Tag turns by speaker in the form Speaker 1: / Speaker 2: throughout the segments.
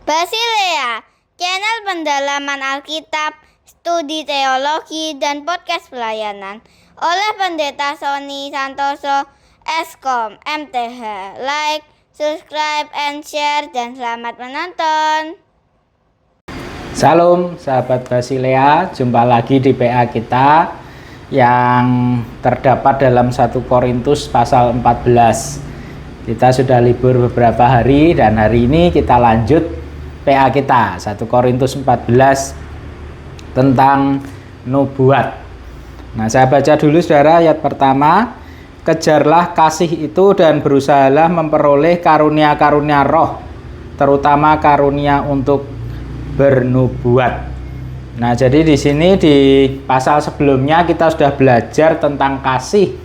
Speaker 1: Basilea, channel pendalaman Alkitab, studi teologi, dan podcast pelayanan oleh Pendeta Sony Santoso, Eskom, MTH. Like, subscribe, and share, dan selamat menonton.
Speaker 2: Salam sahabat Basilea, jumpa lagi di PA kita yang terdapat dalam 1 Korintus pasal 14. Kita sudah libur beberapa hari dan hari ini kita lanjut PA kita 1 Korintus 14 tentang nubuat. Nah, saya baca dulu saudara ayat pertama. Kejarlah kasih itu dan berusahalah memperoleh karunia-karunia roh, terutama karunia untuk bernubuat. Nah, jadi di sini di pasal sebelumnya kita sudah belajar tentang kasih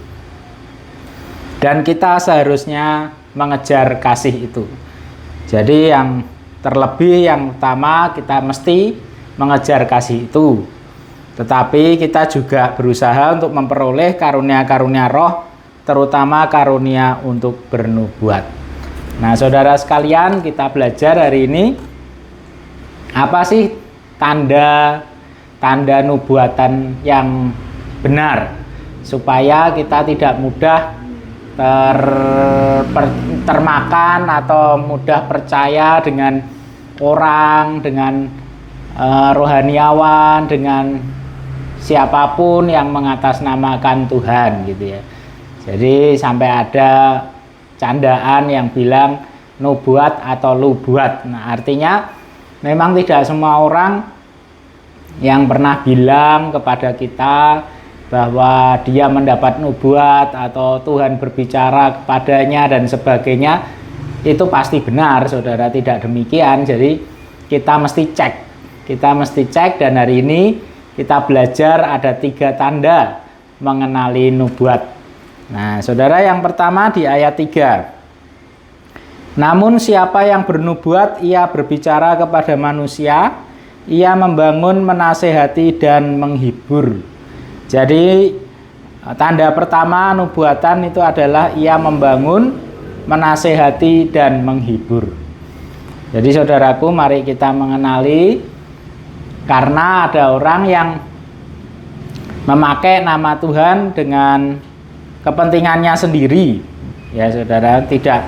Speaker 2: dan kita seharusnya mengejar kasih itu. Jadi yang terlebih yang utama kita mesti mengejar kasih itu. Tetapi kita juga berusaha untuk memperoleh karunia-karunia roh, terutama karunia untuk bernubuat. Nah, saudara sekalian, kita belajar hari ini apa sih tanda nubuatan yang benar supaya kita tidak mudah termakan atau mudah percaya dengan orang, dengan rohaniawan, dengan siapapun yang mengatasnamakan Tuhan gitu ya. Jadi sampai ada candaan yang bilang nubuat atau lubuat. Nah, artinya memang tidak semua orang yang pernah bilang kepada kita bahwa dia mendapat nubuat atau Tuhan berbicara kepadanya dan sebagainya itu pasti benar, saudara. Tidak demikian. Jadi kita mesti cek dan hari ini kita belajar ada 3 tanda mengenali nubuat. Nah, saudara, yang pertama di ayat 3. Namun siapa yang bernubuat, ia berbicara kepada manusia, ia membangun, menasehati, dan menghibur. Jadi tanda pertama nubuatan itu adalah ia membangun, menasehati, dan menghibur. Jadi saudaraku, mari kita mengenali, karena ada orang yang memakai nama Tuhan dengan kepentingannya sendiri. Ya saudara, tidak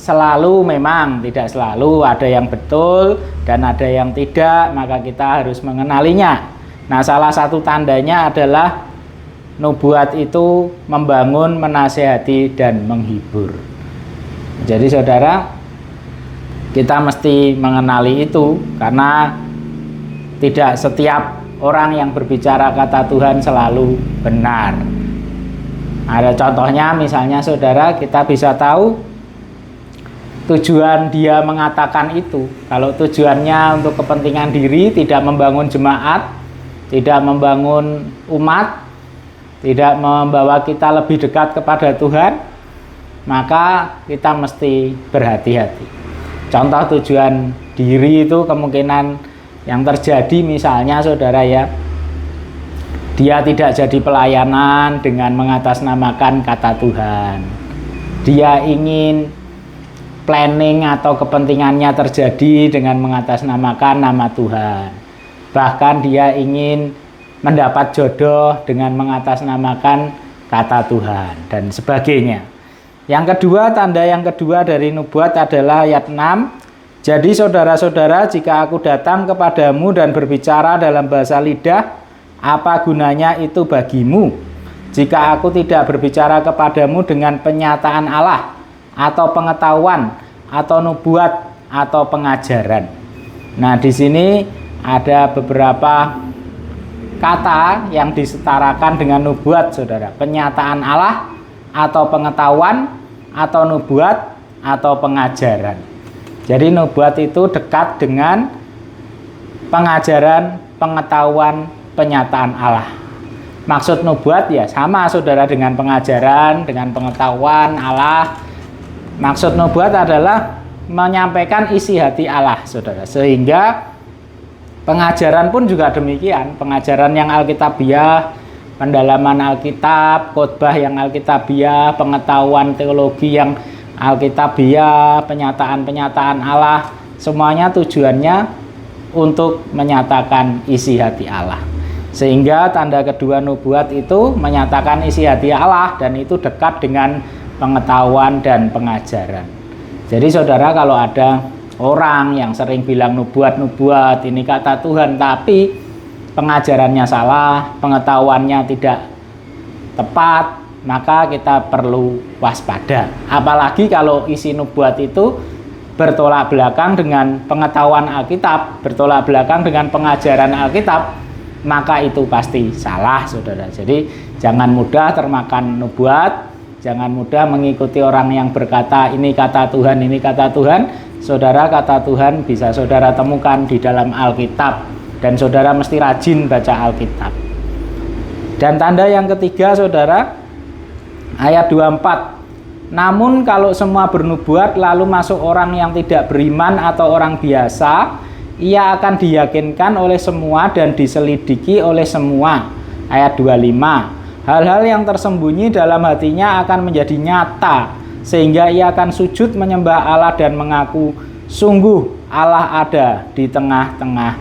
Speaker 2: selalu, memang tidak selalu, ada yang betul dan ada yang tidak, maka kita harus mengenalinya. Nah, salah satu tandanya adalah nubuat itu membangun, menasehati, dan menghibur. Jadi saudara, kita mesti mengenali itu karena tidak setiap orang yang berbicara kata Tuhan selalu benar. Ada contohnya, misalnya saudara, kita bisa tahu tujuan dia mengatakan itu. Kalau tujuannya untuk kepentingan diri, tidak membangun jemaat, tidak membangun umat, tidak membawa kita lebih dekat kepada Tuhan, maka kita mesti berhati-hati. Contoh tujuan diri itu kemungkinan yang terjadi, misalnya saudara ya, dia tidak jadi pelayanan dengan mengatasnamakan kata Tuhan. Dia ingin planning atau kepentingannya terjadi dengan mengatasnamakan nama Tuhan. Bahkan dia ingin mendapat jodoh dengan mengatasnamakan kata Tuhan dan sebagainya. Yang kedua, tanda yang kedua dari nubuat adalah ayat 6. Jadi saudara-saudara, jika aku datang kepadamu dan berbicara dalam bahasa lidah, apa gunanya itu bagimu? Jika aku tidak berbicara kepadamu dengan penyataan Allah, atau pengetahuan, atau nubuat, atau pengajaran. Nah, di sini ada beberapa kata yang disetarakan dengan nubuat, saudara. Penyataan Allah, atau pengetahuan, atau nubuat, atau pengajaran. Jadi nubuat itu dekat dengan pengajaran, pengetahuan, penyataan Allah. Maksud nubuat ya sama, saudara, dengan pengajaran, dengan pengetahuan Allah. Maksud nubuat adalah menyampaikan isi hati Allah, saudara. Sehingga pengajaran pun juga demikian. Pengajaran yang alkitabiah, pendalaman Alkitab, khotbah yang alkitabiah, pengetahuan teologi yang Alkitabiah, penyataan-penyataan Allah, semuanya tujuannya untuk menyatakan isi hati Allah. Sehingga tanda kedua nubuat itu menyatakan isi hati Allah, dan itu dekat dengan pengetahuan dan pengajaran. Jadi saudara, kalau ada orang yang sering bilang nubuat-nubuat, ini kata Tuhan, tapi pengajarannya salah, pengetahuannya tidak tepat, maka kita perlu waspada. Apalagi kalau isi nubuat itu bertolak belakang dengan pengetahuan Alkitab, bertolak belakang dengan pengajaran Alkitab, maka itu pasti salah, saudara. Jadi jangan mudah termakan nubuat, jangan mudah mengikuti orang yang berkata ini kata Tuhan, ini kata Tuhan. Saudara, kata Tuhan bisa saudara temukan di dalam Alkitab, dan saudara mesti rajin baca Alkitab. Dan tanda yang ketiga, saudara, ayat 24. Namun kalau semua bernubuat lalu masuk orang yang tidak beriman atau orang biasa, ia akan diyakinkan oleh semua dan diselidiki oleh semua. Ayat 25. Hal-hal yang tersembunyi dalam hatinya akan menjadi nyata, sehingga ia akan sujud menyembah Allah dan mengaku, sungguh Allah ada di tengah-tengah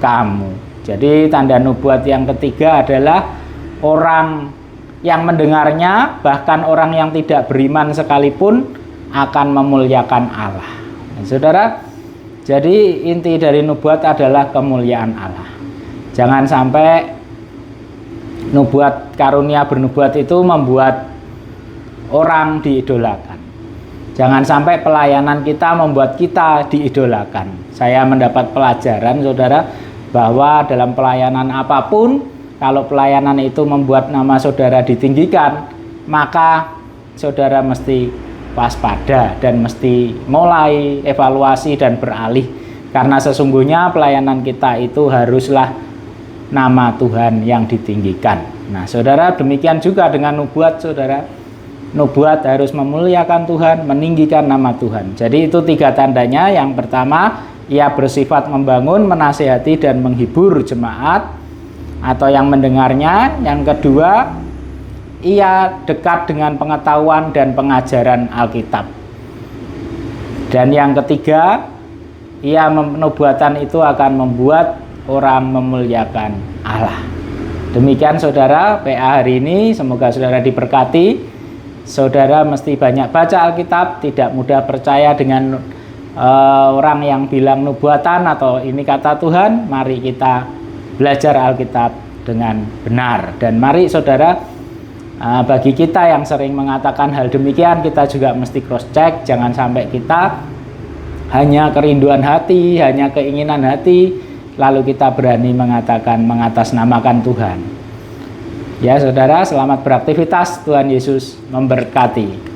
Speaker 2: kamu. Jadi tanda nubuat yang ketiga adalah orang yang mendengarnya, bahkan orang yang tidak beriman sekalipun, akan memuliakan Allah. Nah, saudara, jadi inti dari nubuat adalah kemuliaan Allah. Jangan sampai nubuat, karunia bernubuat itu membuat orang diidolakan. Jangan sampai pelayanan kita membuat kita diidolakan. Saya mendapat pelajaran, saudara, bahwa dalam pelayanan apapun, kalau pelayanan itu membuat nama saudara ditinggikan, maka saudara mesti waspada dan mesti mulai evaluasi dan beralih. Karena sesungguhnya pelayanan kita itu haruslah nama Tuhan yang ditinggikan. Nah, saudara, demikian juga dengan nubuat, saudara. Nubuat harus memuliakan Tuhan, meninggikan nama Tuhan. Jadi itu tiga tandanya. Yang pertama, ia bersifat membangun, menasihati, dan menghibur jemaat atau yang mendengarnya. Yang kedua, ia dekat dengan pengetahuan dan pengajaran Alkitab. Dan yang ketiga, nubuatan itu akan membuat orang memuliakan Allah. Demikian saudara, PA hari ini, semoga saudara diberkati. Saudara mesti banyak baca Alkitab, tidak mudah percaya dengan orang yang bilang nubuatan atau ini kata Tuhan. Mari kita belajar Alkitab dengan benar, dan mari saudara, bagi kita yang sering mengatakan hal demikian, kita juga mesti cross check. Jangan sampai kita hanya kerinduan hati, hanya keinginan hati, lalu kita berani mengatakan mengatasnamakan Tuhan. Ya saudara, selamat beraktivitas. Tuhan Yesus memberkati.